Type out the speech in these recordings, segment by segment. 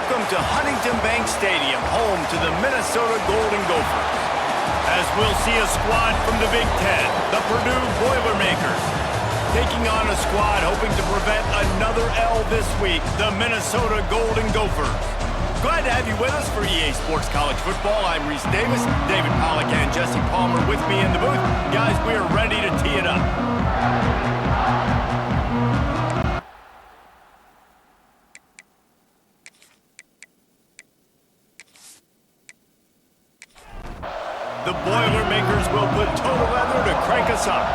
Welcome to Huntington Bank Stadium, home to the Minnesota Golden Gophers. As we'll see a squad from the Big Ten, the Purdue Boilermakers, taking on a squad hoping to prevent another L this week, the Minnesota Golden Gophers. Glad to have you with us for EA Sports College Football. I'm Reese Davis, David Pollack and Jesse Palmer with me in the booth. Guys, we are ready to tee it up. The Boilermakers will put total leather to crank us up.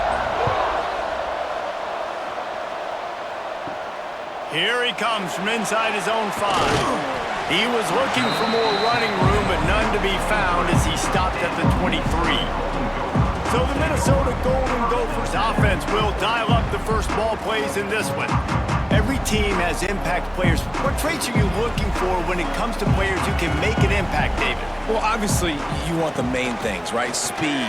Here he comes from inside his own 5. He was looking for more running room, but none to be found as he stopped at the 23. So the Minnesota Golden Gophers offense will dial up the first ball plays in this one. Every team has impact players. What traits are you looking for when it comes to players who can make an impact, David? Well, obviously, you want the main things, right? Speed,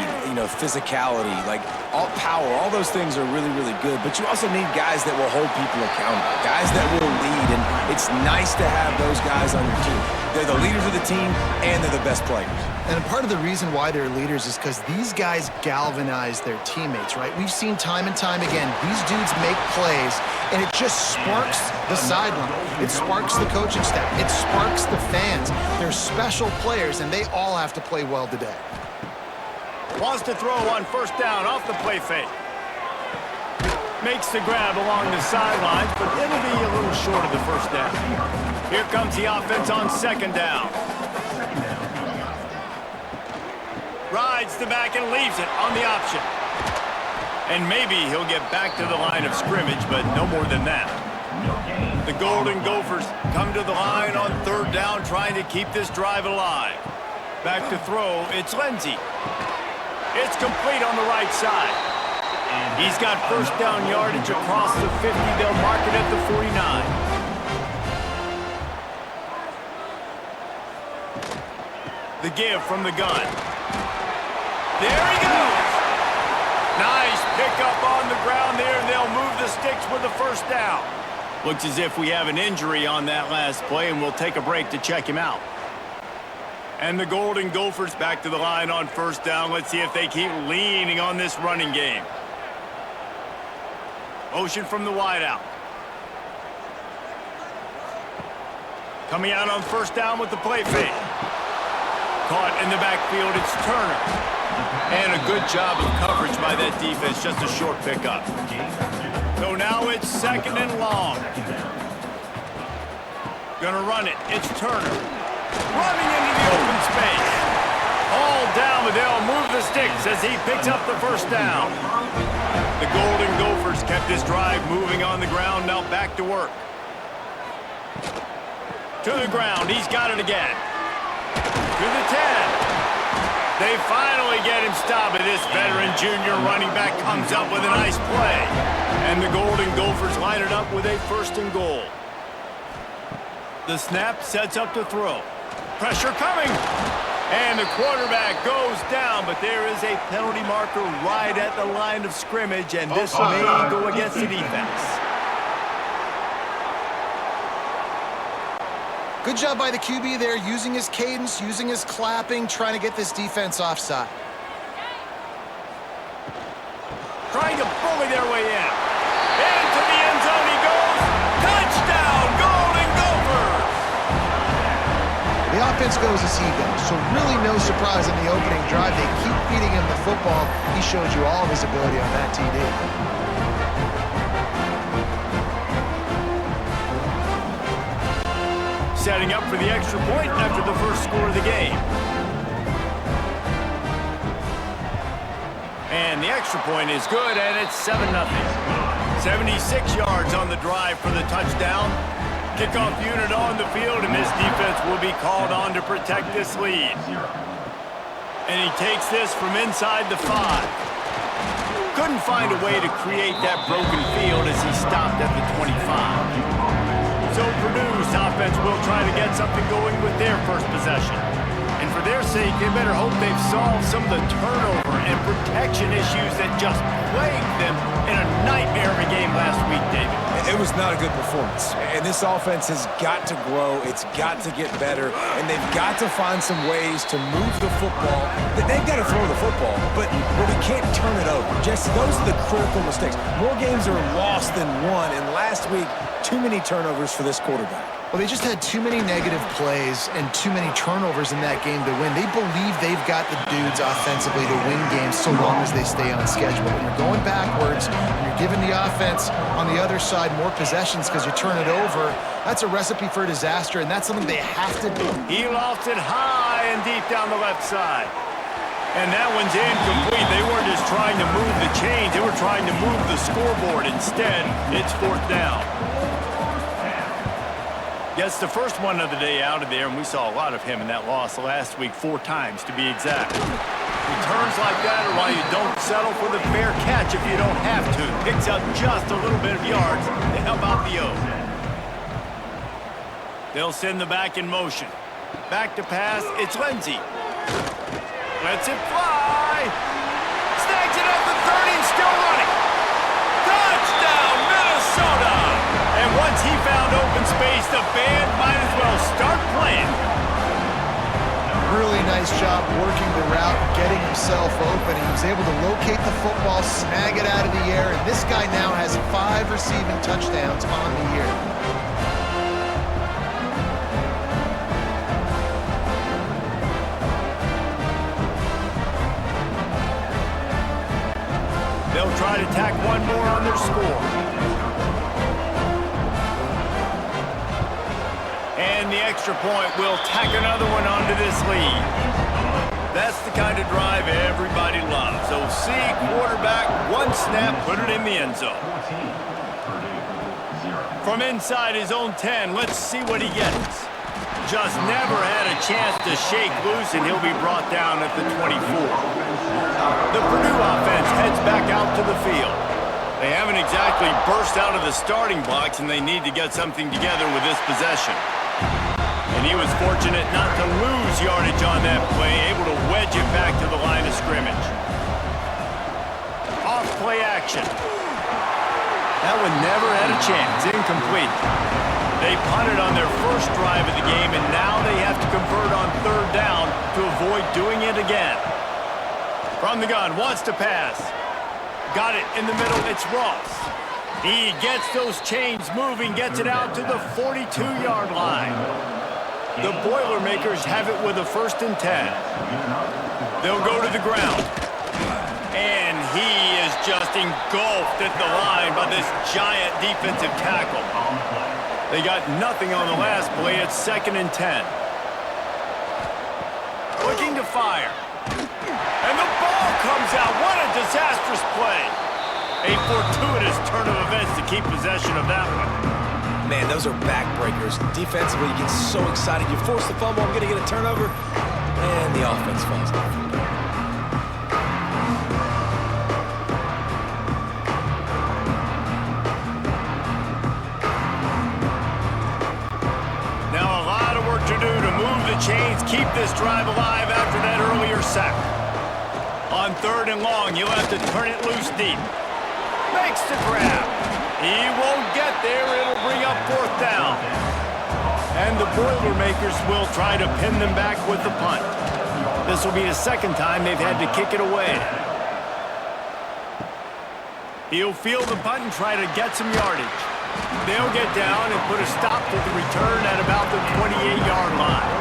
physicality, like all power, all those things are really, really good. But you also need guys that will hold people accountable, guys that will lead. And it's nice to have those guys on your team. They're the leaders of the team, and they're the best players. And part of the reason why they're leaders is because these guys galvanize their teammates, right? We've seen time and time again, these dudes make plays, and it just sparks the sideline. It sparks the coaching staff. It sparks the fans. They're special players, and they all have to play well today. Wants to throw on first down off the play fake. Makes the grab along the sidelines, but it'll be a little short of the first down. Here comes the offense on second down. Rides the back and leaves it on the option. And maybe he'll get back to the line of scrimmage, but no more than that. The Golden Gophers come to the line on third down, trying to keep this drive alive. Back to throw, it's Lindsey. It's complete on the right side. He's got first down yardage across the 50. They'll mark it at the 49. The give from the gun. There he goes. Nice pickup on the ground there, and they'll move the sticks with the first down. Looks as if we have an injury on that last play, and we'll take a break to check him out. And the Golden Gophers back to the line on first down. Let's see if they keep leaning on this running game. Motion from the wideout. Coming out on first down with the play fake. Caught in the backfield, it's Turner. And a good job of coverage by that defense, just a short pickup. So now it's second and long. Gonna run it, it's Turner. Running into the open space. All down, but they'll move the sticks as he picks up the first down. The Golden Gophers kept this drive moving on the ground, now back to work. To the ground, he's got it again. To the 10. They finally get him stopped, but this veteran junior running back comes up with a nice play. And the Golden Gophers line it up with a first and goal. The snap sets up to throw. Pressure coming. And the quarterback goes down, but there is a penalty marker right at the line of scrimmage, and this may go against the defense. Good job by the QB there, using his cadence, using his clapping, trying to get this defense offside. Trying to bully their way in. Into the end zone he goes. Touchdown, Golden Gophers! The offense goes as he goes, so really no surprise in the opening drive. They keep feeding him the football. He showed you all of his ability on that TD. Setting up for the extra point after the first score of the game. And the extra point is good, and it's 7-0. 76 yards on the drive for the touchdown. Kickoff unit on the field, and this defense will be called on to protect this lead. And he takes this from inside the 5. Couldn't find a way to create that broken field as he stopped at the 25. So Purdue's offense will try to get something going with their first possession. And for their sake, they better hope they've solved some of the turnover and protection issues that just plagued them in a nightmare of a game last week, David. It was not a good performance, and this offense has got to grow. It's got to get better, and they've got to find some ways to move the football. They've got to throw the football, but we can't turn it over. Jesse, those are the critical mistakes. More games are lost than won, and last week, too many turnovers for this quarterback. Well, they just had too many negative plays and too many turnovers in that game to win. They believe they've got the dudes offensively to win games so long as they stay on schedule. But when you're going backwards and you're giving the offense on the other side more possessions because you turn it over, that's a recipe for disaster, and that's something they have to do. He lost it high and deep down the left side. And that one's incomplete. They weren't just trying to move the chains. They were trying to move the scoreboard. Instead, it's 4th down. Gets the first one of the day out of there, and we saw a lot of him in that loss last week, 4 times to be exact. Returns like that are why you don't settle for the fair catch if you don't have to. Picks up just a little bit of yards to help out the O. They'll send the back in motion. Back to pass, it's Lindsey. Lets it fly. Snags it at the 30 and still running. Touchdown, Minnesota! And once he found open space, the band might as well start playing. Really nice job working the route, getting himself open. He was able to locate the football, snag it out of the air, and this guy now has 5 receiving touchdowns on the year. They'll try to tack one more on their score. And the extra point will tack another one onto this lead. That's the kind of drive everybody loves. OC, quarterback, one snap, put it in the end zone. From inside his own 10, let's see what he gets. Just never had a chance to shake loose, and he'll be brought down at the 24. The Purdue offense heads back out to the field. They haven't exactly burst out of the starting blocks, and they need to get something together with this possession. And he was fortunate not to lose yardage on that play, able to wedge it back to the line of scrimmage. Off play action. That one never had a chance. Incomplete. They punted on their first drive of the game, and now they have to convert on 3rd down to avoid doing it again. From the gun, wants to pass. Got it in the middle, it's Ross. He gets those chains moving, gets it out to the 42-yard line. The Boilermakers have it with a 1st and 10. They'll go to the ground. And he is just engulfed at the line by this giant defensive tackle. They got nothing on the last play. It's 2nd and 10. Looking to fire. And the ball comes out. What a disastrous play. A fortuitous turn of events to keep possession of that one. Man, those are backbreakers. Defensively, you get so excited. You force the fumble, I'm going to get a turnover, and the offense falls off. Now a lot of work to do to move the chains, keep this drive alive after that earlier sack. On 3rd and long, you'll have to turn it loose deep. Makes the grab. He won't get there. It'll bring up 4th down. And the Boilermakers will try to pin them back with the punt. This will be the 2nd time they've had to kick it away. He'll field the punt and try to get some yardage. They'll get down and put a stop to the return at about the 28-yard line.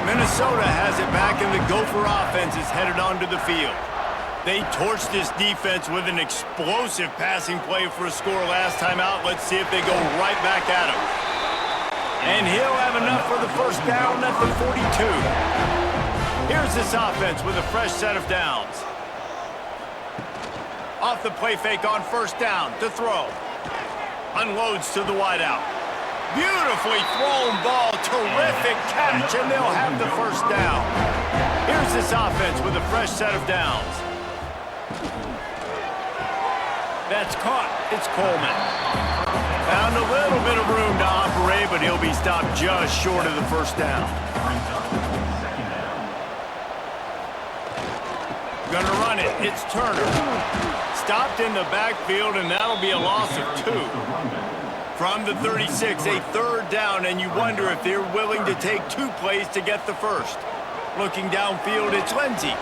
Minnesota has it back, and the Gopher offense is headed onto the field. They torched this defense with an explosive passing play for a score last time out. Let's see if they go right back at him. And he'll have enough for the 1st down at the 42. Here's this offense with a fresh set of downs. Off the play fake on 1st down to throw. Unloads to the wideout. Beautifully thrown ball, terrific catch, and they'll have the 1st down. Here's this offense with a fresh set of downs. That's caught. It's Coleman. Found a little bit of room to operate, but he'll be stopped just short of the 1st down. Gonna run it. It's Turner. Stopped in the backfield, and that'll be a loss of 2. From the 36, a third down, and you wonder if they're willing to take 2 plays to get the first. Looking downfield, it's Lindsey.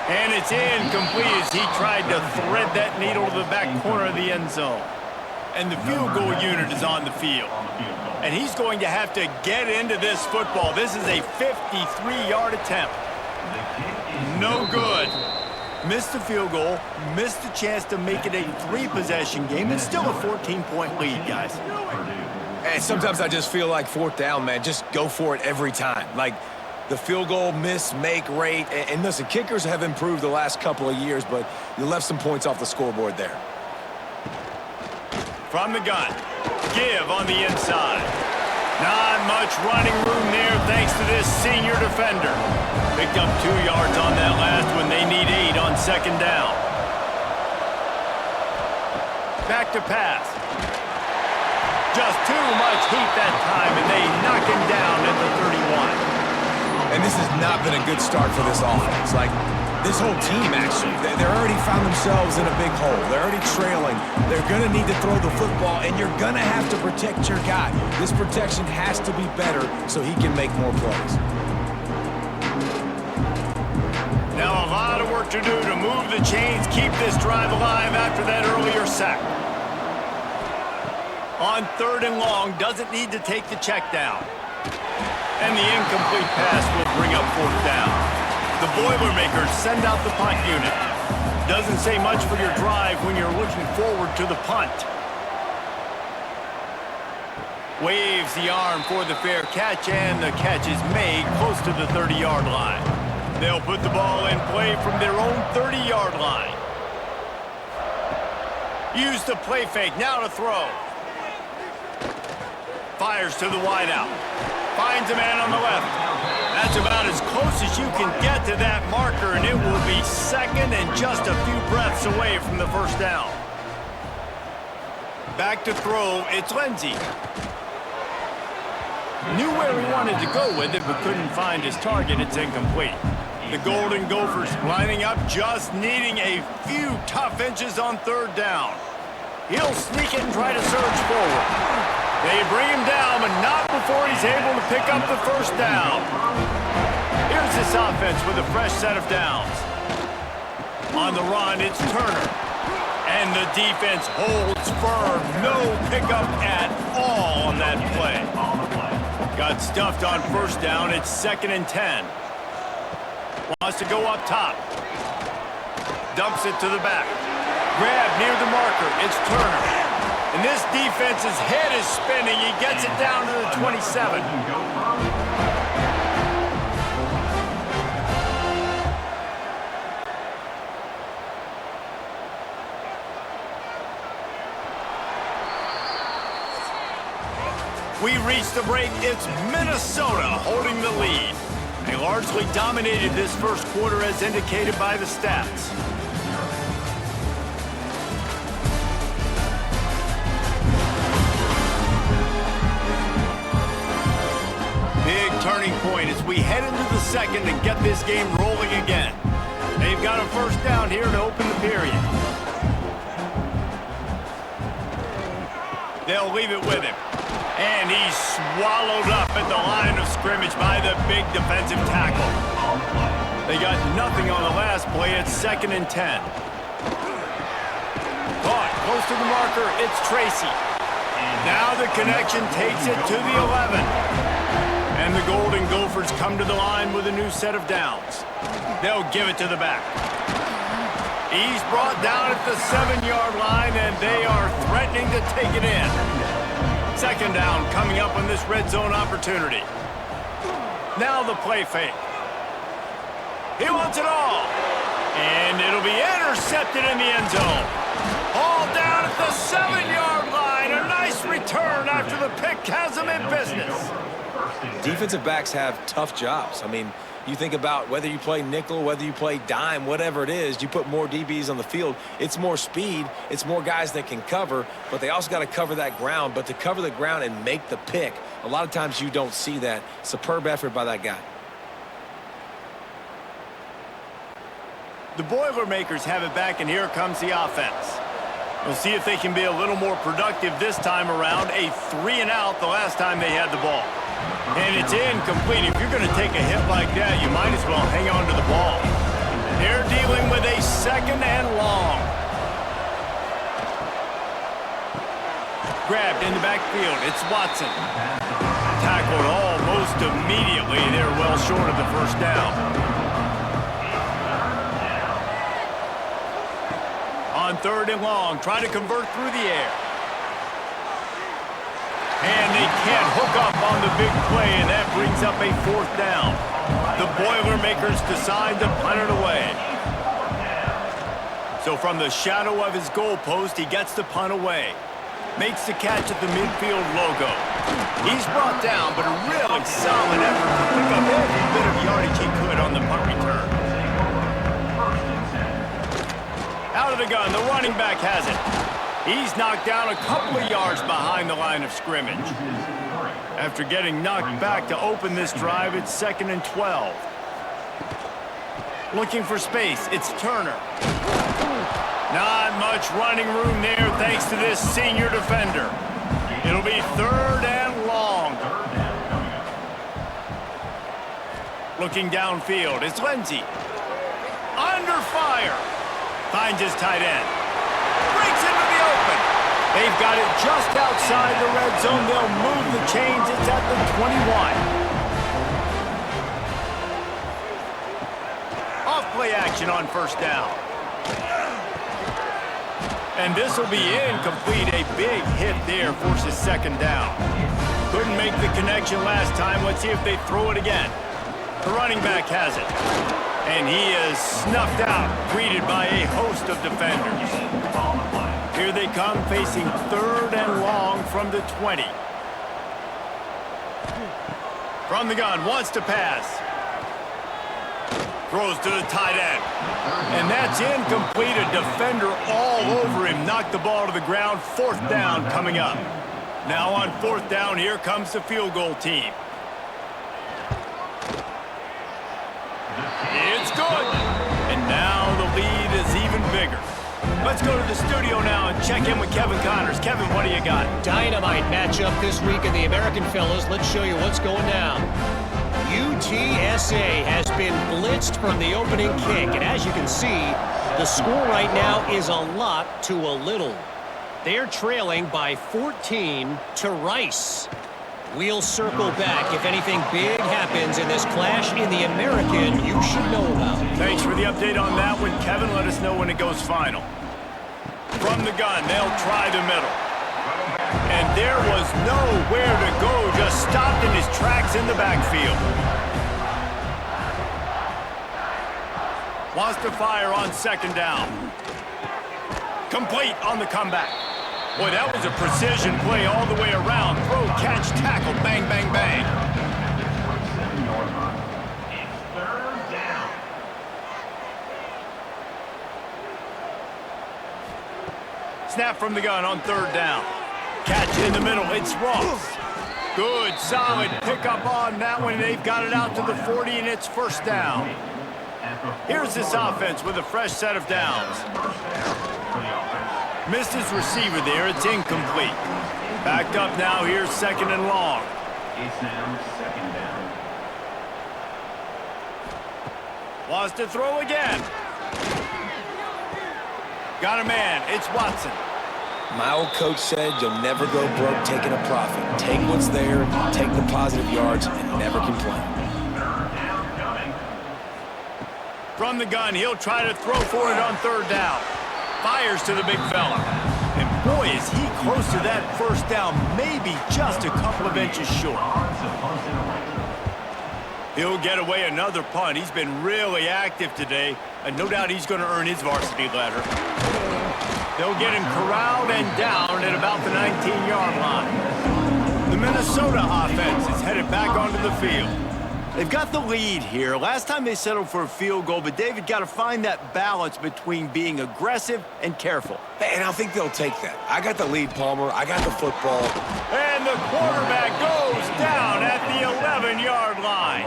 And it's incomplete as he tried to thread that needle to the back corner of the end zone. And the field goal unit is on the field. And he's going to have to get into this football. This is a 53-yard attempt. No good. Missed the field goal, missed the chance to make it a 3-possession game. It's still a 14-point lead, guys. And sometimes I just feel like 4th down, man, just go for it every time. Like the field goal miss-make rate. And listen, kickers have improved the last couple of years, but you left some points off the scoreboard there. From the gun, give on the inside. Not much running room there thanks to this senior defender. Picked up 2 yards on that last one. They need 8 on 2nd down. Back to pass. Just too much heat that time, and they knock him down at the 31. And this has not been a good start for this offense. Like, this whole team, actually, they're already found themselves in a big hole. They're already trailing. They're going to need to throw the football, and you're going to have to protect your guy. This protection has to be better so he can make more plays. Now a lot of work to do to move the chains, keep this drive alive after that earlier sack. On 3rd and long, doesn't need to take the check down. And the incomplete pass will bring up 4th down. The Boilermakers send out the punt unit. Doesn't say much for your drive when you're looking forward to the punt. Waves the arm for the fair catch, and the catch is made close to the 30-yard line. They'll put the ball in play from their own 30-yard line. Use the play fake, now to throw. Fires to the wideout. Finds a man on the left. That's about as close as you can get to that marker, and it will be 2nd and just a few breaths away from the 1st down. Back to throw, it's Lindsey. Knew where he wanted to go with it, but couldn't find his target. It's incomplete. The Golden Gophers lining up, just needing a few tough inches on 3rd down. He'll sneak it and try to surge forward. They bring him down, but not before he's able to pick up the 1st down. Here's this offense with a fresh set of downs. On the run, it's Turner. And the defense holds firm. No pickup at all on that play. Got stuffed on 1st down. It's 2nd and 10. Wants to go up top. Dumps it to the back. Grab near the marker. It's Turner. And this defense's head is spinning. He gets it down to the 27. We reach the break. It's Minnesota holding the lead. They largely dominated this 1st quarter as indicated by the stats. Big turning point as we head into the 2nd and get this game rolling again. They've got a 1st down here to open the period. They'll leave it with him. And he's swallowed up at the line of scrimmage by the big defensive tackle. They got nothing on the last play. It's 2nd and 10. Caught close to the marker. It's Tracy. Now the connection takes it to the 11. And the Golden Gophers come to the line with a new set of downs. They'll give it to the back. He's brought down at the 7-yard line, and they are threatening to take it in. 2nd down coming up on this red zone opportunity. Now the play fake. He wants it all. And it'll be intercepted in the end zone. All down at the 7-yard line. A nice return after the pick has them in business. Defensive backs have tough jobs. I mean, you think about whether you play nickel, whether you play dime, whatever it is, you put more DBs on the field. It's more speed. It's more guys that can cover, but they also got to cover that ground. But to cover the ground and make the pick, a lot of times you don't see that. Superb effort by that guy. The Boilermakers have it back, and here comes the offense. We'll see if they can be a little more productive this time around. A 3-and-out the last time they had the ball. And it's incomplete. If you're going to take a hit like that, you might as well hang on to the ball. They're dealing with a 2nd and long. Grabbed in the backfield. It's Watson. Tackled almost immediately. They're well short of the first down. On 3rd and long, trying to convert through the air. And they can't hook up on the big play, and that brings up a 4th down. The Boilermakers decide to punt it away. So from the shadow of his goalpost, he gets the punt away. Makes the catch at the midfield logo. He's brought down, but a really solid effort to pick up every bit of yardage he could on the punt return. Out of the gun, the running back has it. He's knocked down a couple of yards behind the line of scrimmage. After getting knocked back to open this drive, it's 2nd and 12. Looking for space, it's Turner. Not much running room there thanks to this senior defender. It'll be 3rd and long. Looking downfield, it's Lindsey. Under fire. Finds his tight end. Breaks into the open. They've got it just outside the red zone. They'll move the chains. It's at the 21. Off-play action on 1st down. And this will be incomplete. A big hit there forces 2nd down. Couldn't make the connection last time. Let's see if they throw it again. The running back has it. And he is snuffed out, greeted by a host of defenders. Here they come, facing 3rd and long from the 20. From the gun, wants to pass. Throws to the tight end. And that's incomplete. A defender all over him. Knocked the ball to the ground. 4th down coming up. Now on 4th down, here comes the field goal team. It's good. And now the lead is even bigger. Let's go to the studio now and check in with Kevin Connors. Kevin, what do you got? Dynamite matchup this week in the American Fellas. Let's show you what's going down. UTSA has been blitzed from the opening kick. And as you can see, the score right now is a lot to a little. They're trailing by 14 to Rice. We'll circle back if anything big happens in this clash in the American you should know about. Thanks for the update on that one, Kevin. Let us know when it goes final. From the gun, they'll try the middle. And there was nowhere to go, just stopped in his tracks in the backfield. Wants to fire on 2nd down. Complete on the comeback. Boy, that was a precision play all the way around. Throw, catch, tackle, bang, bang, bang. Snap from the gun on 3rd down. Catch in the middle, it's Ross. Good, solid pickup on that one. They've got it out to the 40, and it's 1st down. Here's this offense with a fresh set of downs. Missed his receiver there. It's incomplete. Backed up now. Here's 2nd and long. It's now 2nd down. Wants to throw again. Got a man. It's Watson. My old coach said you'll never go broke taking a profit. Take what's there, take the positive yards, and never complain. From the gun, he'll try to throw for it on 3rd down. Fires to the big fella. And boy, is he close to that 1st down, maybe just a couple of inches short. He'll get away another punt. He's been really active today, and no doubt he's going to earn his varsity letter. They'll get him corralled and down at about the 19-yard line. The Minnesota offense is headed back onto the field. They've got the lead here. Last time they settled for a field goal, but David got to find that balance between being aggressive and careful. And I think they'll take that. I got the lead, Palmer. I got the football. And the quarterback goes down at the 11-yard line.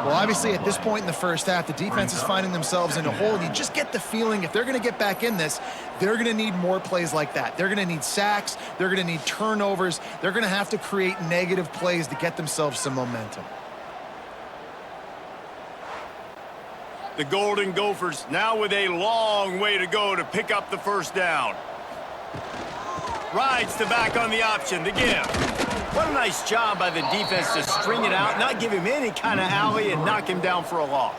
Well, obviously, at this point in the first half, the defense is finding themselves in a hole. You just get the feeling if they're going to get back in this, they're going to need more plays like that. They're going to need sacks. They're going to need turnovers. They're going to have to create negative plays to get themselves some momentum. The Golden Gophers now with a long way to go to pick up the first down. Rides to back on the option, the give. What a nice job by the defense to string it out, not give him any kind of alley, and knock him down for a loss.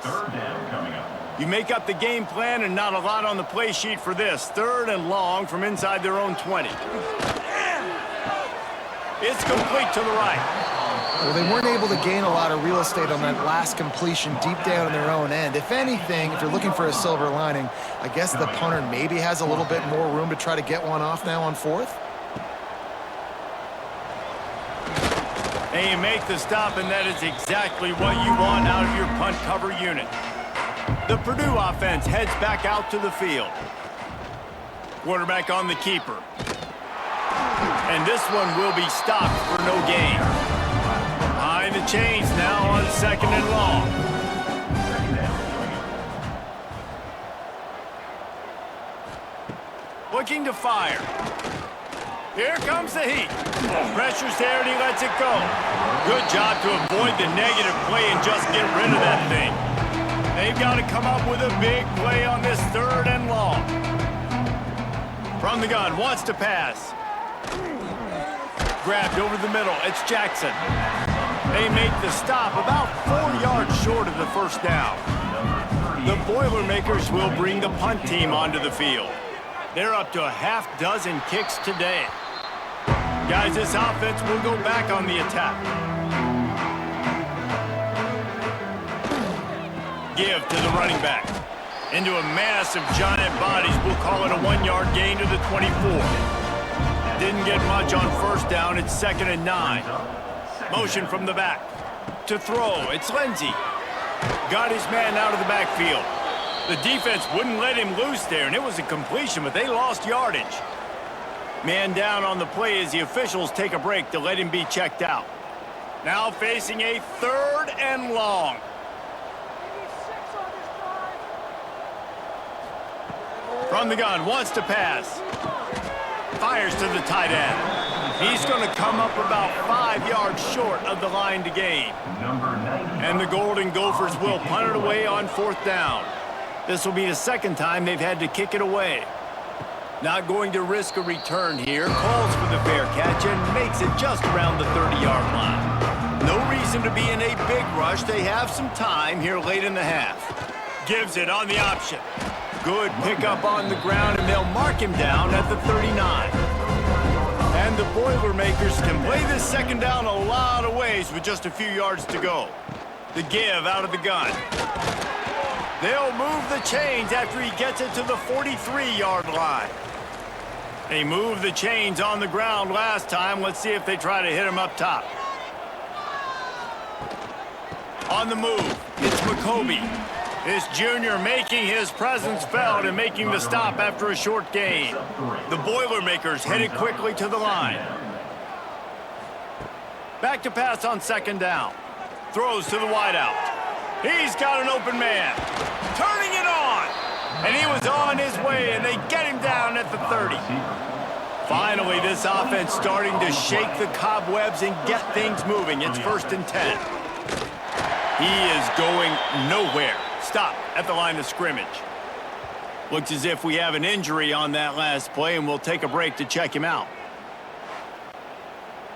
You make up the game plan and not a lot on the play sheet for this. 3rd and long from inside their own 20. It's complete to the right. Well, they weren't able to gain a lot of real estate on that last completion deep down in their own end. If anything, if you're looking for a silver lining, I guess the punter maybe has a little bit more room to try to get one off now on 4th. And you make the stop, and that is exactly what you want out of your punt cover unit. The Purdue offense heads back out to the field. Quarterback on the keeper. And this one will be stopped for no gain. Behind the chains now on 2nd and long. Looking to fire. Here comes the heat. Pressure's there and he lets it go. Good job to avoid the negative play and just get rid of that thing. They've got to come up with a big play on this 3rd and long. From the gun, wants to pass. Grabbed over the middle, it's Jackson. They make the stop about 4 yards short of the first down. The Boilermakers will bring the punt team onto the field. They're up to a half-dozen kicks today. Guys, this offense will go back on the attack. Give to the running back. Into a mass of giant bodies. We'll call it a 1-yard gain to the 24. Didn't get much on first down. It's 2nd and 9. Motion from the back. To throw, it's Lindsey. Got his man out of the backfield. The defense wouldn't let him loose there, and it was a completion, but they lost yardage. Man down on the play as the officials take a break to let him be checked out. Now facing a 3rd and long. From the gun, wants to pass. Fires to the tight end. He's going to come up about 5 yards short of the line to gain. And the Golden Gophers will punt it away on 4th down. This will be the 2nd time they've had to kick it away. Not going to risk a return here. Calls for the fair catch and makes it just around the 30-yard line. No reason to be in a big rush. They have some time here late in the half. Gives it on the option. Good pickup on the ground, and they'll mark him down at the 39. And the Boilermakers can play this 2nd down a lot of ways with just a few yards to go. The give out of the gun. They'll move the chains after he gets it to the 43-yard line. They moved the chains on the ground last time. Let's see if they try to hit him up top. On the move, it's McCoby. This junior making his presence felt and making the stop after a short gain. The Boilermakers headed quickly to the line. Back to pass on 2nd down. Throws to the wideout. He's got an open man. Turning it on. And he was on his way, and they get him down at the 30. Finally, this offense starting to shake the cobwebs and get things moving. It's 1st and 10. He is going nowhere. Stop at the line of scrimmage. Looks as if we have an injury on that last play, and we'll take a break to check him out.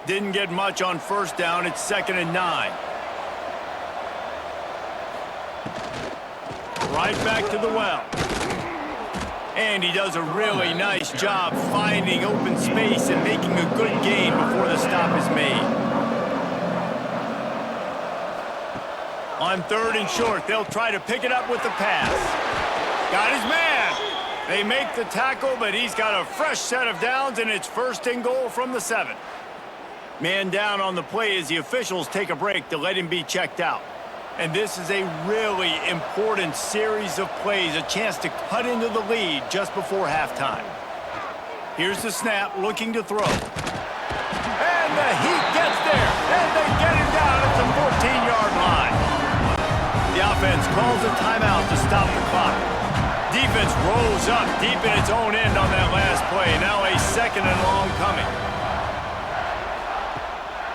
Didn't get much on first down. It's 2nd and 9. Right back to the well. And he does a really nice job finding open space and making a good gain before the stop is made. On 3rd and short, they'll try to pick it up with the pass. Got his man. They make the tackle, but he's got a fresh set of downs, and it's 1st and goal from the 7. Man down on the play as the officials take a break to let him be checked out. And this is a really important series of plays, a chance to cut into the lead just before halftime. Here's the snap, looking to throw. And the Heat gets there, and they get him down at the 14-yard line. The offense calls a timeout to stop the clock. Defense rolls up deep in its own end on that last play. Now a second and long coming.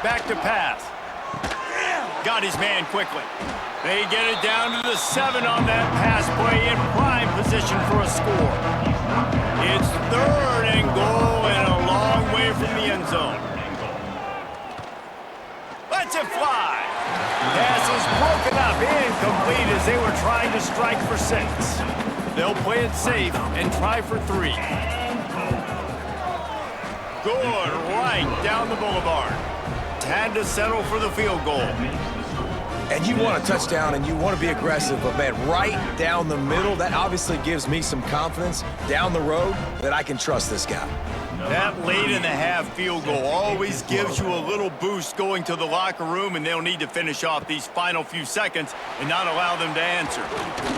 Back to pass. Got his man quickly. They get it down to the 7 on that pass play in prime position for a score. It's 3rd and goal and a long way from the end zone. Let's it fly. Pass is broken up, incomplete as they were trying to strike for 6. They'll play it safe and try for 3. Good, right down the boulevard. Had to settle for the field goal. And you want a touchdown and you want to be aggressive, but man, right down the middle, that obviously gives me some confidence down the road that I can trust this guy. That late in the half field goal always gives you a little boost going to the locker room, and they'll need to finish off these final few seconds and not allow them to answer.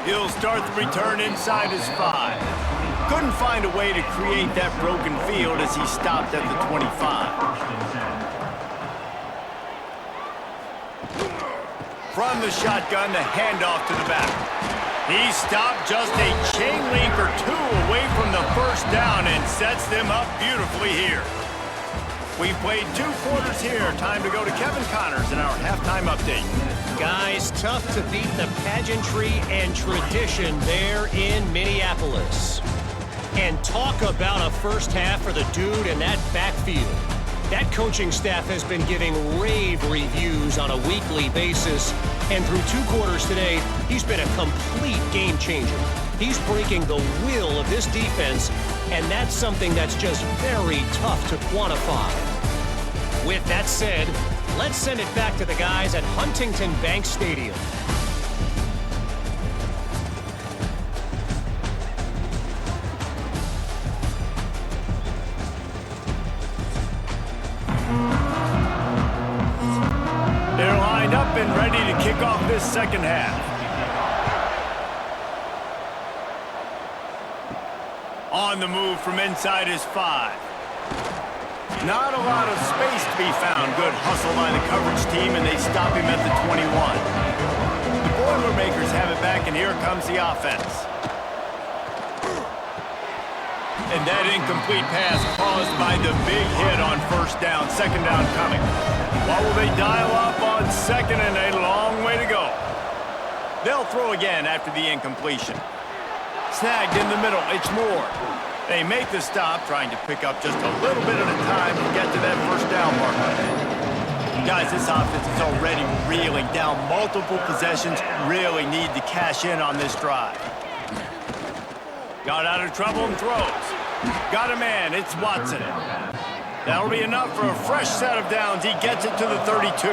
He'll start the return inside his 5. Couldn't find a way to create that broken field as he stopped at the 25. From the shotgun, the handoff to the back. He stopped just a chain link or 2 away from the first down and sets them up beautifully here. We've played 2 quarters here. Time to go to Kevin Connors in our halftime update. Guys, tough to beat the pageantry and tradition there in Minneapolis. And talk about a first half for the dude in that backfield. That coaching staff has been giving rave reviews on a weekly basis, and through 2 quarters today, he's been a complete game changer. He's breaking the will of this defense, and that's something that's just very tough to quantify. With that said, let's send it back to the guys at Huntington Bank Stadium. They're lined up and ready to kick off this second half. On the move from inside his 5. Not a lot of space to be found. Good hustle by the coverage team, and they stop him at the 21. The Boilermakers have it back, and here comes the offense. And that incomplete pass caused by the big hit on first down. Second down coming. What will they dial up on second, and a long way to go? They'll throw again after the incompletion. Snagged in the middle, it's Moore. They make the stop, trying to pick up just a little bit at a time to get to that first down marker. Guys, this offense is already reeling down multiple possessions. Really need to cash in on this drive. Got out of trouble and throws. Got a man, it's Watson. That'll be enough for a fresh set of downs. He gets it to the 32.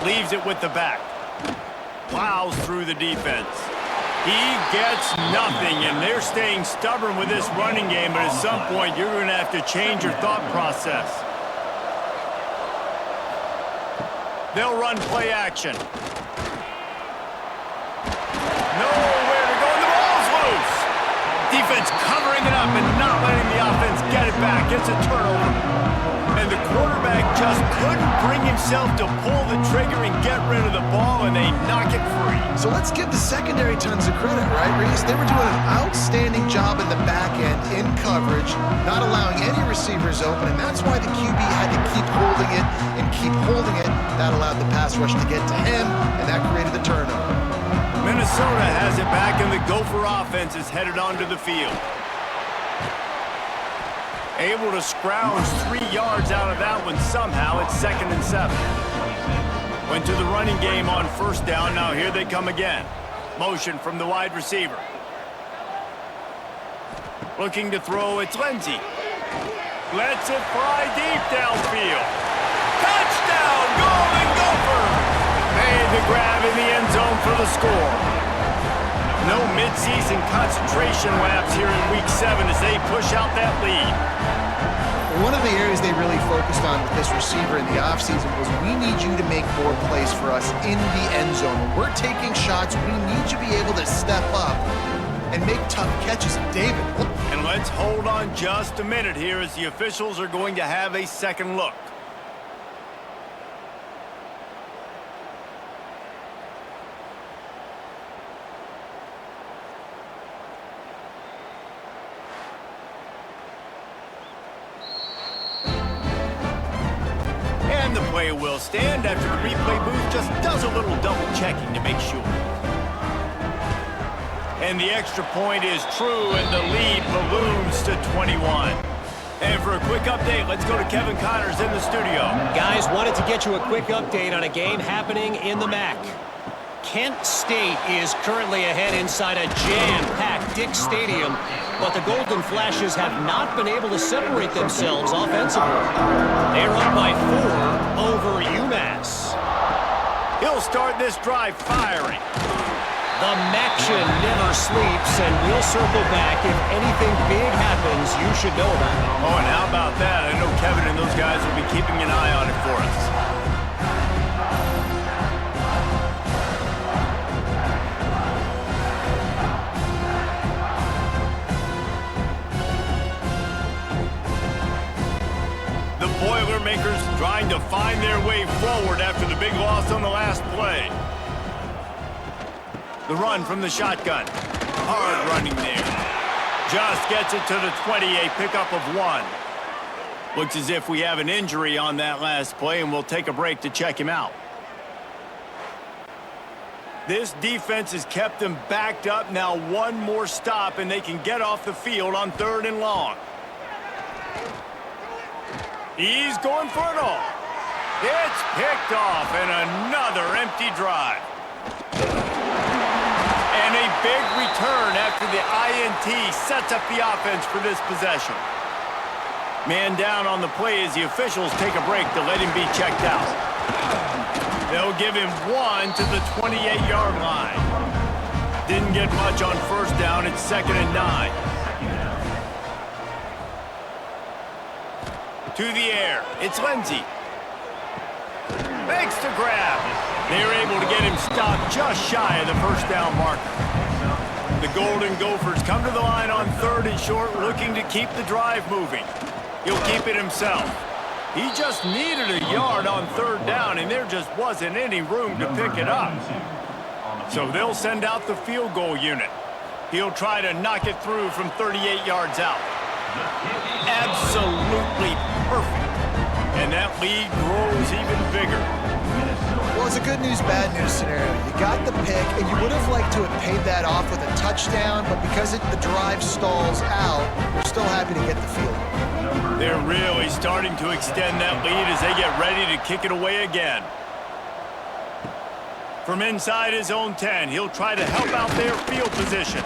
Leaves it with the back. Plows through the defense. He gets nothing, and they're staying stubborn with this running game, but at some point, you're going to have to change your thought process. They'll run play action. Nowhere to go, and the ball's loose. Defense covering it up and not letting the offense get it back. It's a turnover. And the quarterback just couldn't bring himself to pull the trigger and get rid of the ball, and they knock it free. So let's give the secondary tons of credit, right, Reese? They were doing an outstanding job in the back end in coverage, not allowing any receivers open, and that's why the QB had to keep holding it and keep holding it. That allowed the pass rush to get to him, and that created the turnover. Minnesota has it back, and the Gopher offense is headed onto the field. Able to scrounge 3 yards out of that one somehow. It's 2nd and 7. Went to the running game on first down. Now here they come again. Motion from the wide receiver. Looking to throw, it's Lindsey. Lets it fly deep downfield. Touchdown, Golden Gophers! Made the grab in the end zone for the score. No midseason concentration laps here in Week 7 as they push out that lead. One of the areas they really focused on with this receiver in the offseason was we need you to make more plays for us in the end zone. When we're taking shots, we need you to be able to step up and make tough catches. David. And let's hold on just a minute here as the officials are going to have a second look. And the play will stand after the replay booth just does a little double checking to make sure. And the extra point is true, and the lead balloons to 21. And for a quick update, let's go to Kevin Connors in the studio. Guys, wanted to get you a quick update on a game happening in the MAC. Kent State is currently ahead inside a jam-packed Dick Stadium, but the Golden Flashes have not been able to separate themselves offensively. They're up by 4 over UMass. He'll start this drive firing. The Maction never sleeps, and we'll circle back if anything big happens you should know about. Oh, and how about that? I know Kevin and those guys will be keeping an eye on it for us. The Boilermakers trying to find their way forward after the big loss on the last play. The run from the shotgun. Hard running there. Just gets it to the 20, a pickup of 1. Looks as if we have an injury on that last play, and we'll take a break to check him out. This defense has kept them backed up. Now one more stop, and they can get off the field on 3rd and long. He's going for it all. It's picked off, and another empty drive. And a big return after the INT sets up the offense for this possession. Man down on the play as the officials take a break to let him be checked out. They'll give him 1 to the 28-yard line. Didn't get much on 1st down. It's 2nd and 9. To the air. It's Lindsey. Makes the grab. They're able to get him stopped just shy of the 1st down marker. The Golden Gophers come to the line on 3rd and short, looking to keep the drive moving. He'll keep it himself. He just needed a yard on 3rd down, and there just wasn't any room to pick it up. So they'll send out the field goal unit. He'll try to knock it through from 38 yards out. Absolutely perfect. And that lead grows even bigger. Well, it's a good news, bad news scenario. You got the pick, and you would have liked to have paid that off with a touchdown, but because the drive stalls out, you're still happy to get the field. They're really starting to extend that lead as they get ready to kick it away again. From inside his own 10, he'll try to help out their field position.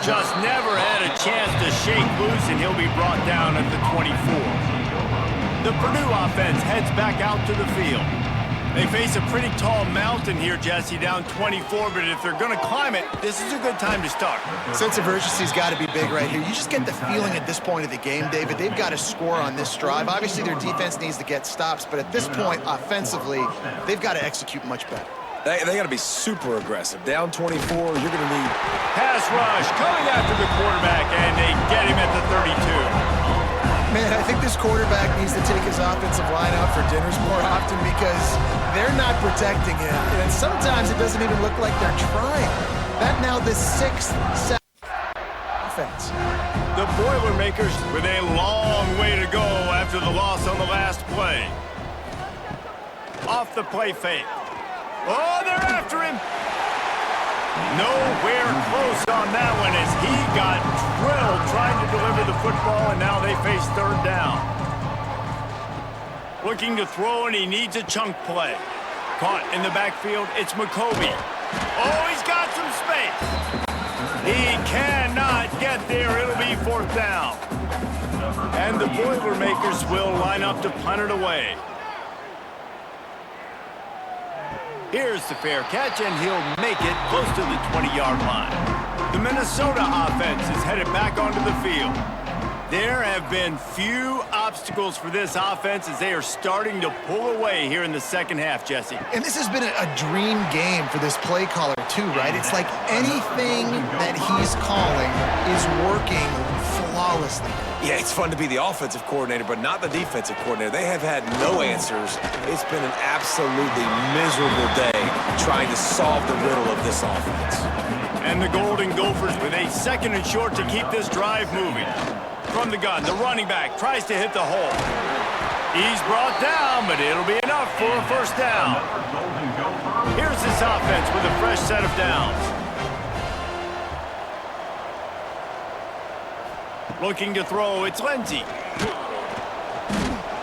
Just never had a chance to shake loose, and he'll be brought down at the 24. The Purdue offense heads back out to the field. They face a pretty tall mountain here, Jesse, down 24, but if they're going to climb it, this is a good time to start. Sense of urgency's got to be big right here. You just get the feeling at this point of the game, David, they've got to score on this drive. Obviously, their defense needs to get stops, but at this point, offensively, they've got to execute much better. They got to be super aggressive. Down 24, you're going to need... Pass rush coming after the quarterback, and they get him at the 32. Man, I think this quarterback needs to take his offensive line out for dinners more often because they're not protecting him. And sometimes it doesn't even look like they're trying. That now the 6th, 7th offense. The Boilermakers with a long way to go after the loss on the last play. Off the play fake. Oh, they're after him. Nowhere close on that one as he got drilled trying to deliver the football, and now they face 3rd down. Looking to throw, and he needs a chunk play. Caught in the backfield, it's McCoby. Oh, he's got some space. He cannot get there. It'll be 4th down. And the Boilermakers will line up to punt it away. Here's the fair catch, and he'll make it close to the 20-yard line. The Minnesota offense is headed back onto the field. There have been few obstacles for this offense as they are starting to pull away here in the 2nd half, Jesse. And this has been a dream game for this play caller, too, right? It's like anything that he's calling is working flawlessly. Yeah, it's fun to be the offensive coordinator, but not the defensive coordinator. They have had no answers. It's been an absolutely miserable day trying to solve the riddle of this offense. And the Golden Gophers with a 2nd and short to keep this drive moving. From the gun, the running back tries to hit the hole. He's brought down, but it'll be enough for a first down. Here's this offense with a fresh set of downs. Looking to throw, it's Lindsey.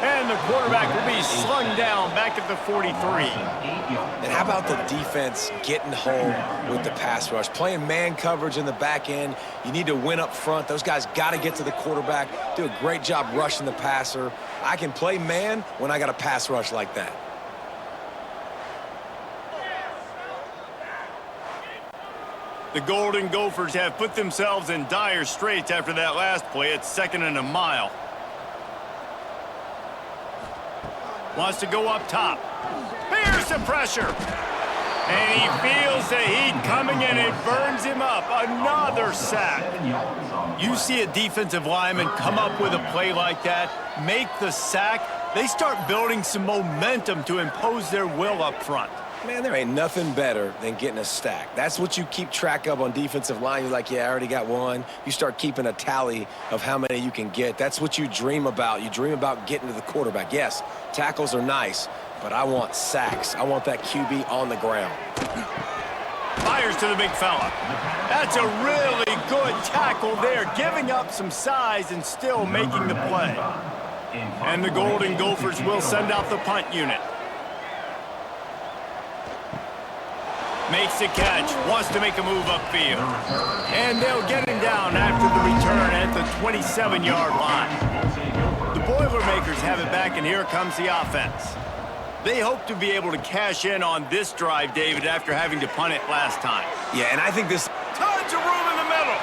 And the quarterback will be slung down back at the 43. And how about the defense getting home with the pass rush? Playing man coverage in the back end. You need to win up front. Those guys got to get to the quarterback, do a great job rushing the passer. I can play man when I got a pass rush like that. The Golden Gophers have put themselves in dire straits after that last play. It's 2nd and a mile. Wants to go up top. Here's the pressure. And he feels the heat coming and it burns him up. Another sack. You see a defensive lineman come up with a play like that, make the sack, they start building some momentum to impose their will up front. Man, there ain't nothing better than getting a stack. That's what you keep track of on defensive line. You're like, yeah, I already got one. You start keeping a tally of how many you can get. That's what you dream about. You dream about getting to the quarterback. Yes, tackles are nice, but I want sacks. I want that QB on the ground. Fires to the big fella. That's a really good tackle there, giving up some size and still making the play. And the Golden Gophers will send out the punt unit. Makes the catch, wants to make a move upfield. And they'll get him down after the return at the 27-yard line. The Boilermakers have it back, and here comes the offense. They hope to be able to cash in on this drive, David, after having to punt it last time. Yeah, and I think this... Tons of room in the middle.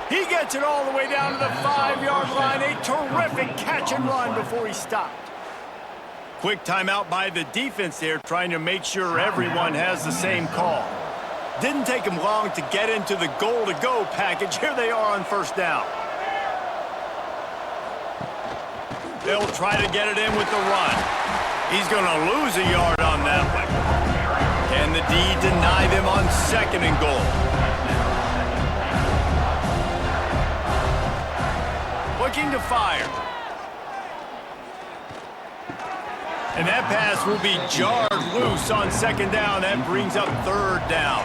He gets it all the way down to the 5-yard line. A terrific catch and run before he stopped. Quick timeout by the defense there, trying to make sure everyone has the same call. Didn't take him long to get into the goal-to-go package. Here they are on first down. They'll try to get it in with the run. He's going to lose a yard on that one. Can the D deny them on 2nd and goal? Looking to fire. And that pass will be jarred loose on 2nd down. That brings up 3rd down.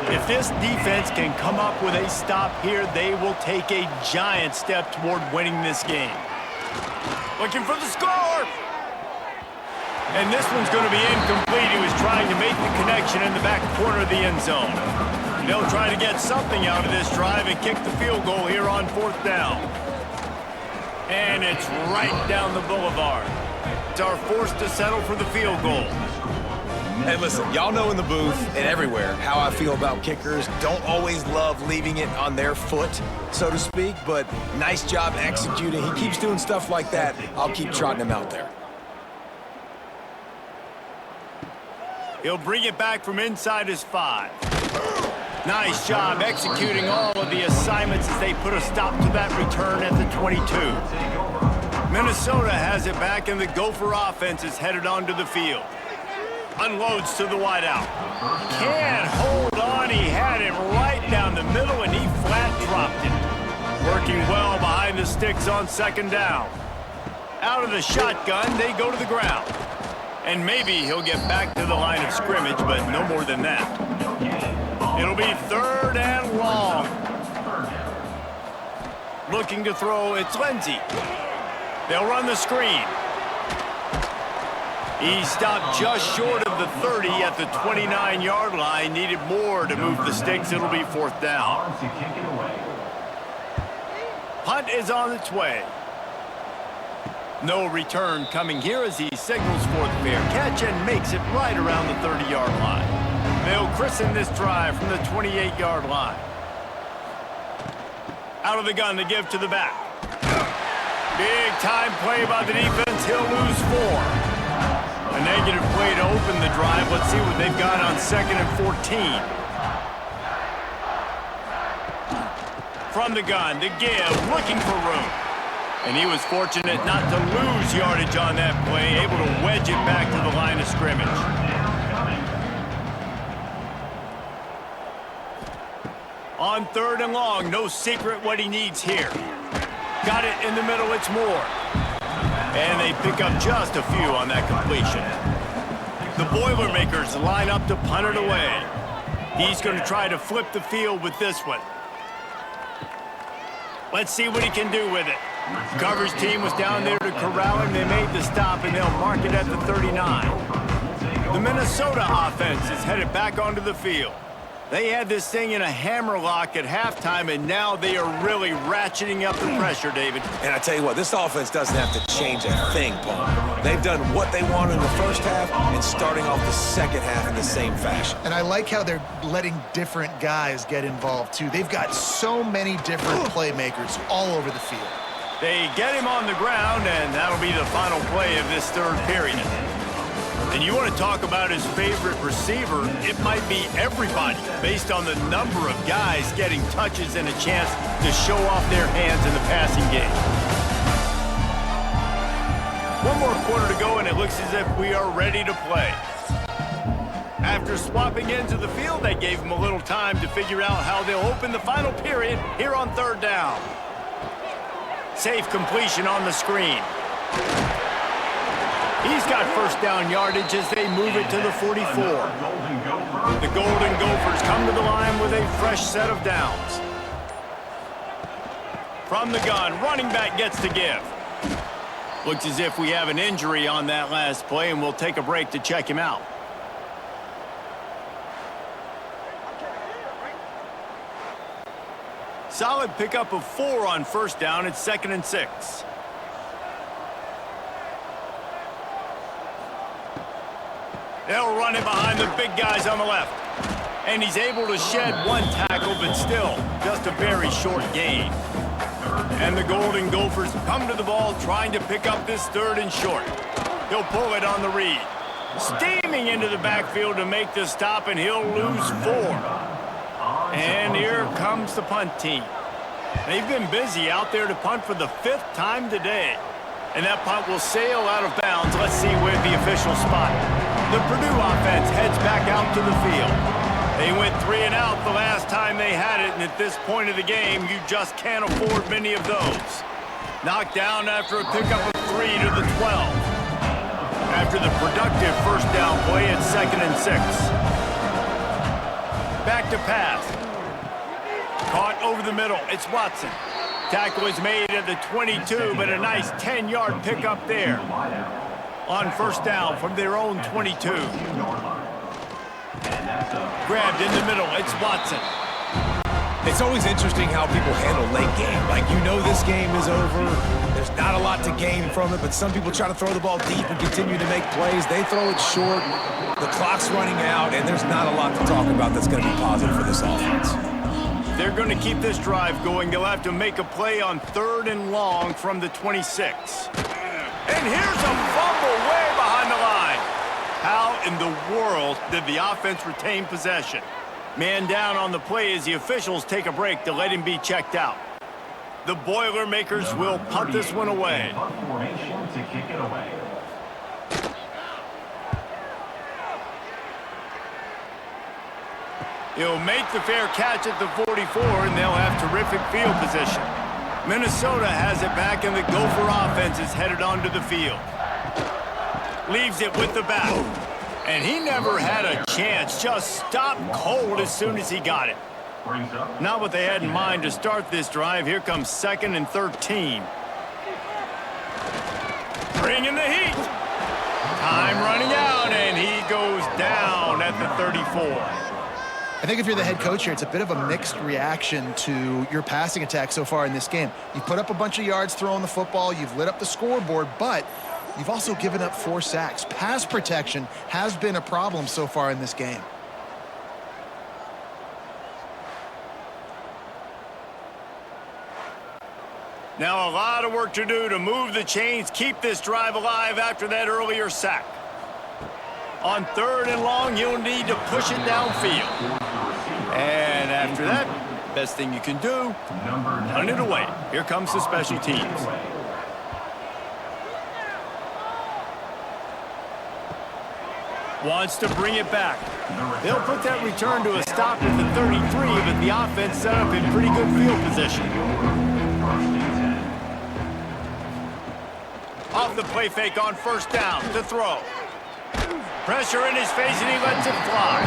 If this defense can come up with a stop here, they will take a giant step toward winning this game. Looking for the score. And this one's going to be incomplete. He was trying to make the connection in the back corner of the end zone. They'll try to get something out of this drive and kick the field goal here on 4th down. And it's right down the boulevard. Are forced to settle for the field goal. Hey, listen, y'all know in the booth and everywhere how I feel about kickers. Don't always love leaving it on their foot, so to speak, but nice job executing. He keeps doing stuff like that. I'll keep trotting him out there. He'll bring it back from inside his 5. Nice job executing all of the assignments as they put a stop to that return at the 22. Minnesota has it back, and the Gopher offense is headed onto the field. Unloads to the wideout. Can't hold on. He had it right down the middle, and he flat dropped it. Working well behind the sticks on 2nd down. Out of the shotgun, they go to the ground. And maybe he'll get back to the line of scrimmage, but no more than that. It'll be 3rd and long. Looking to throw, it's Lindsey. They'll run the screen. He stopped just short of the 30 at the 29-yard line. Needed more to move the sticks. It'll be 4th down. Punt is on its way. No return coming here as he signals for the fair catch and makes it right around the 30-yard line. They'll christen this drive from the 28-yard line. Out of the gun to give to the back. Big time play by the defense. He'll lose 4. A negative play to open the drive. Let's see what they've got on 2nd and 14. From the gun to give, looking for room. And he was fortunate not to lose yardage on that play, able to wedge it back to the line of scrimmage. On 3rd and long, no secret what he needs here. Got it in the middle, it's Moore. And they pick up just a few on that completion. The Boilermakers line up to punt it away. He's going to try to flip the field with this one. Let's see what he can do with it. Gophers team was down there to corral him. They made the stop, and they'll mark it at the 39. The Minnesota offense is headed back onto the field. They had this thing in a hammerlock at halftime, and now they are really ratcheting up the pressure, David. And I tell you what, this offense doesn't have to change a thing, Paul. They've done what they wanted in the first half and starting off the second half in the same fashion. And I like how they're letting different guys get involved, too. They've got so many different playmakers all over the field. They get him on the ground, and that'll be the final play of this third period. And you want to talk about his favorite receiver, it might be everybody based on the number of guys getting touches and a chance to show off their hands in the passing game. One more quarter to go, and it looks as if we are ready to play. After swapping ends of the field, they gave him a little time to figure out how they'll open the final period here on third down. Safe completion on the screen. He's got first down yardage as they move it to the 44. The Golden Gophers come to the line with a fresh set of downs. From the gun, running back gets to give. Looks as if we have an injury on that last play, and we'll take a break to check him out. Solid pickup of 4 on first down. It's 2nd and 6. They'll run it behind the big guys on the left. And he's able to shed one tackle, but still just a very short gain. And the Golden Gophers come to the ball trying to pick up this 3rd and short. He'll pull it on the read. Steaming into the backfield to make the stop, and he'll lose 4. And here comes the punt team. They've been busy out there to punt for the 5th time today. And that punt will sail out of bounds. Let's see where the officials spot it. The Purdue offense heads back out to the field. They went 3 and out the last time they had it, and at this point of the game, you just can't afford many of those. Knocked down after a pickup of 3 to the 12. After the productive first down play, it's 2nd and 6. Back to pass. Caught over the middle. It's Watson. Tackle is made at the 22, but a nice 10-yard pickup there. On first down from their own 22. Grabbed in the middle. It's Watson. It's always interesting how people handle late game. Like, you know this game is over. There's not a lot to gain from it, but some people try to throw the ball deep and continue to make plays. They throw it short. The clock's running out, and there's not a lot to talk about that's going to be positive for this offense. They're going to keep this drive going. They'll have to make a play on 3rd and long from the 26. And here's a fumble way behind the line. How in the world did the offense retain possession? Man down on the play as the officials take a break to let him be checked out. The Boilermakers will punt this one away. He'll make the fair catch at the 44, and they'll have terrific field position. Minnesota has it back, and the Gopher offense is headed onto the field. Leaves it with the back. And he never had a chance. Just stopped cold as soon as he got it. Not what they had in mind to start this drive. Here comes 2nd and 13. Bringing the heat. Time running out, and he goes down at the 34. I think if you're the head coach here, it's a bit of a mixed reaction to your passing attack so far in this game. You put up a bunch of yards throwing the football, you've lit up the scoreboard, but you've also given up 4 sacks. Pass protection has been a problem so far in this game. Now a lot of work to do to move the chains, keep this drive alive after that earlier sack. On 3rd and long, you'll need to push it downfield. And after that, best thing you can do, punt it away. Here comes the special teams. Wants to bring it back. They'll put that return to a stop at the 33, but the offense set up in pretty good field position. Off the play fake on first down to throw. Pressure in his face, and he lets it fly.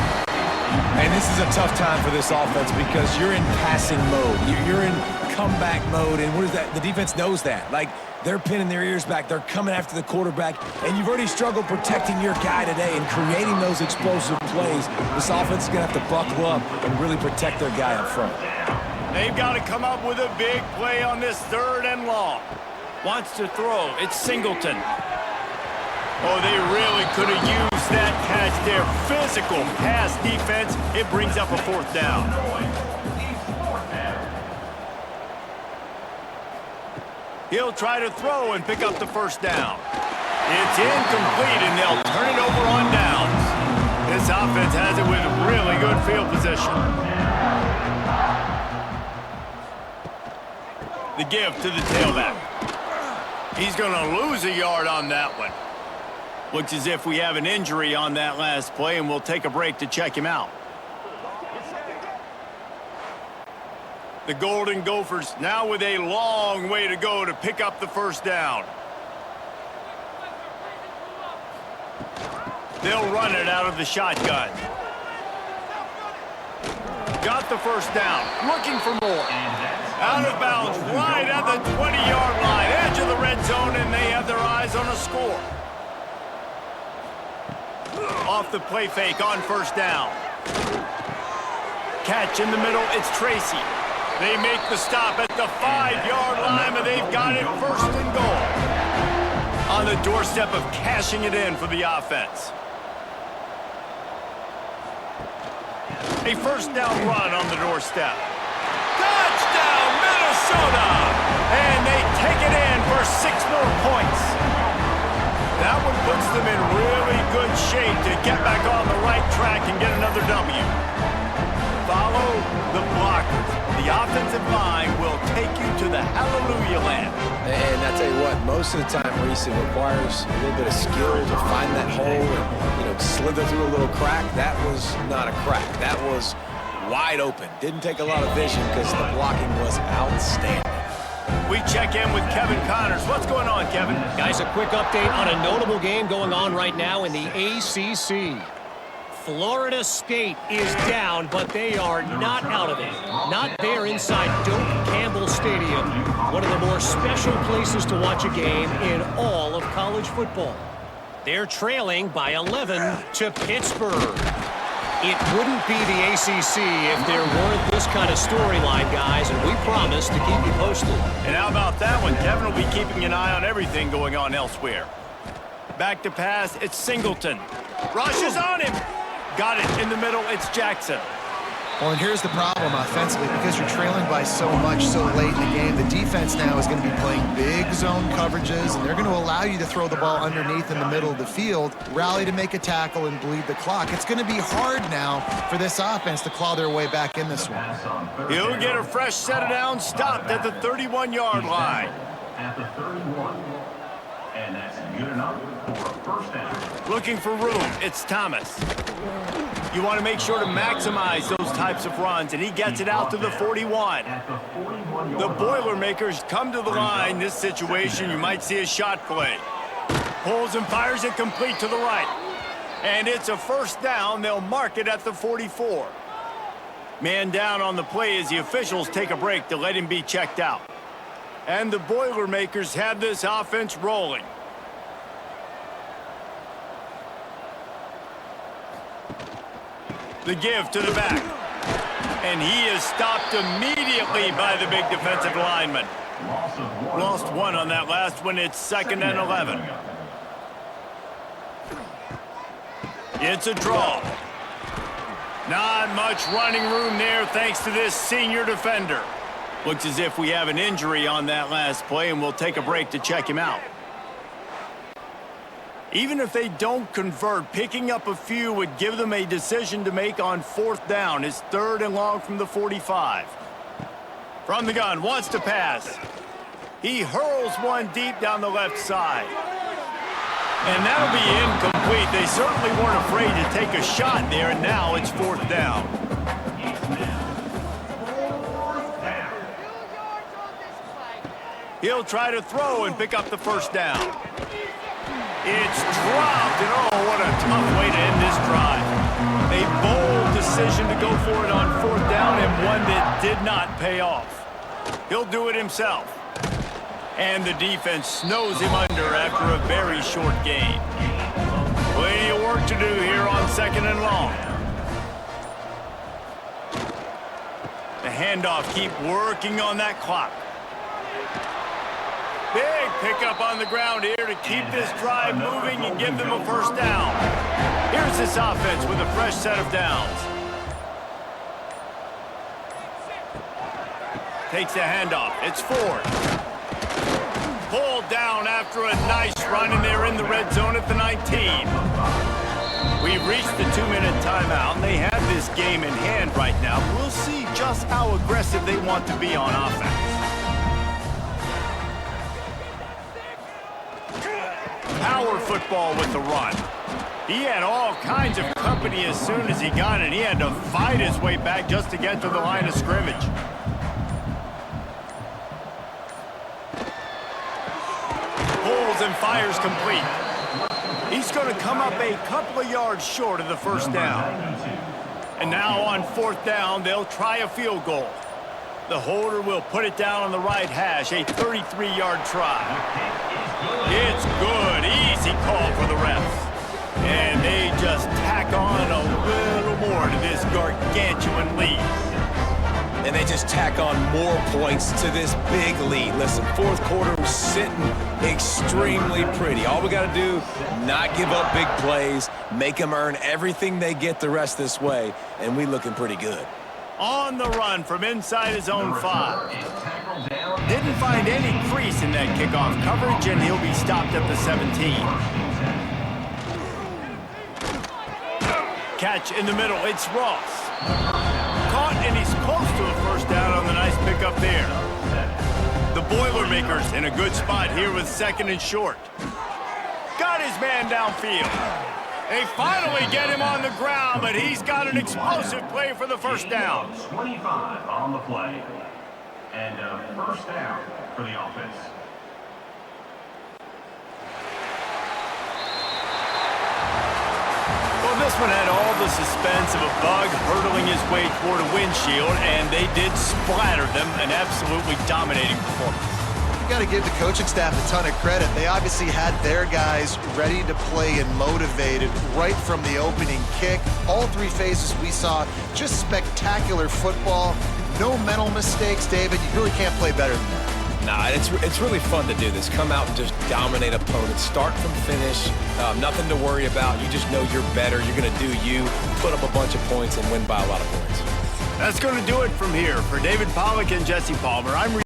And this is a tough time for this offense because you're in passing mode. You're in comeback mode, and what is that? The defense knows that. Like, they're pinning their ears back. They're coming after the quarterback, and you've already struggled protecting your guy today and creating those explosive plays. This offense is going to have to buckle up and really protect their guy up front. They've got to come up with a big play on this 3rd and long. Wants to throw. It's Singleton. Oh, they really could have used that catch there. Physical pass defense. It brings up a 4th down. He'll try to throw and pick up the 1st down. It's incomplete, and they'll turn it over on downs. This offense has it with really good field position. The give to the tailback. He's going to lose a yard on that one. Looks as if we have an injury on that last play, and we'll take a break to check him out. The Golden Gophers now with a long way to go to pick up the 1st down. They'll run it out of the shotgun. Got the 1st down. Looking for more. Out of bounds, right at the 20-yard line. Edge of the red zone, and they have their eyes on a score. Off the play fake on 1st down. Catch in the middle, it's Tracy. They make the stop at the 5-yard line, but they've got it 1st and goal. On the doorstep of cashing it in for the offense. A 1st down run on the doorstep. Touchdown, Minnesota! And they take it in for 6 more points. That one puts them in really good shape to get back on the right track and get another W. Follow the blockers. The offensive line will take you to the hallelujah land. And I tell you what, most of the time, Reese, it requires a little bit of skill to find that hole and, slither through a little crack. That was not a crack. That was wide open. Didn't take a lot of vision because the blocking was outstanding. We check in with Kevin Connors. What's going on, Kevin? Guys, a quick update on a notable game going on right now in the ACC. Florida State is down, but they are not out of it. Not there inside Doak Campbell Stadium, one of the more special places to watch a game in all of college football. They're trailing by 11 to Pittsburgh. It wouldn't be the ACC if there weren't this kind of storyline, guys, and we promise to keep you posted. And how about that one? Kevin will be keeping an eye on everything going on elsewhere. Back to pass, it's Singleton. Rushes on him. Got it in the middle, it's Jackson. Well, and here's the problem offensively, because you're trailing by so much so late in the game, the defense now is going to be playing big zone coverages, and they're going to allow you to throw the ball underneath in the middle of the field, rally to make a tackle, and bleed the clock. It's going to be hard now for this offense to claw their way back in this one. He'll get a fresh set of downs, stopped at the 31-yard line. At the 31, and that's good enough for a 1st down. Looking for room, it's Thomas. You want to make sure to maximize those types of runs, and he gets it out to the 41. The Boilermakers come to the line. This situation, you might see a shot play. Pulls and fires it complete to the right. And it's a 1st down. They'll mark it at the 44. Man down on the play as the officials take a break to let him be checked out. And the Boilermakers have this offense rolling. The give to the back. And he is stopped immediately by the big defensive lineman. Lost one on that last one. It's 2nd and 11. It's a draw. Not much running room there thanks to this senior defender. Looks as if we have an injury on that last play, and we'll take a break to check him out. Even if they don't convert, picking up a few would give them a decision to make on 4th down. It's 3rd and long from the 45. From the gun, wants to pass. He hurls one deep down the left side. And that'll be incomplete. They certainly weren't afraid to take a shot there, and now it's 4th down. He'll try to throw and pick up the first down. It's dropped, and oh, what a tough way to end this drive. A bold decision to go for it on fourth down, and one that did not pay off. He'll do it himself. And the defense snows him under after a very short gain. Plenty of work to do here on 2nd and long. The handoff, keep working on that clock. Big pickup on the ground here to keep this drive moving and give them a first down. Here's this offense with a fresh set of downs. Takes a handoff. It's Ford. Pulled down after a nice run, and they're in the red zone at the 19. We've reached the 2-minute timeout, and they have this game in hand right now. We'll see just how aggressive they want to be on offense. Power football with the run. He had all kinds of company as soon as he got it. He had to fight his way back just to get to the line of scrimmage. Pulls and fires complete. He's going to come up a couple of yards short of the first down. And now on fourth down, they'll try a field goal. The holder will put it down on the right hash, a 33-yard try. It's good. Easy call for the refs. And they just tack on a little more to this gargantuan lead. And they just tack on more points to this big lead. Listen, fourth quarter was sitting extremely pretty. All we got to do, not give up big plays, make them earn everything they get the rest this way, and we looking pretty good. On the run from inside his own 5. Didn't find any crease in that kickoff coverage, and he'll be stopped at the 17. Catch in the middle. It's Ross. Caught, and he's close to a first down on the nice pickup there. The Boilermakers in a good spot here with 2nd and short. Got his man downfield. They finally get him on the ground, but he's got an explosive play for the first down. 25 on the play. And first down for the offense. Well, this one had all the suspense of a bug hurtling his way toward a windshield, and they did splatter them. An absolutely dominating performance. You got to give the coaching staff a ton of credit. They obviously had their guys ready to play and motivated right from the opening kick. All 3 phases we saw, just spectacular football. No mental mistakes, David. You really can't play better than that. Nah, it's really fun to do this. Come out and just dominate opponents. Start from finish. Nothing to worry about. You just know you're better. You're going to do you, put up a bunch of points, and win by a lot of points. That's going to do it from here. For David Pollack and Jesse Palmer, I'm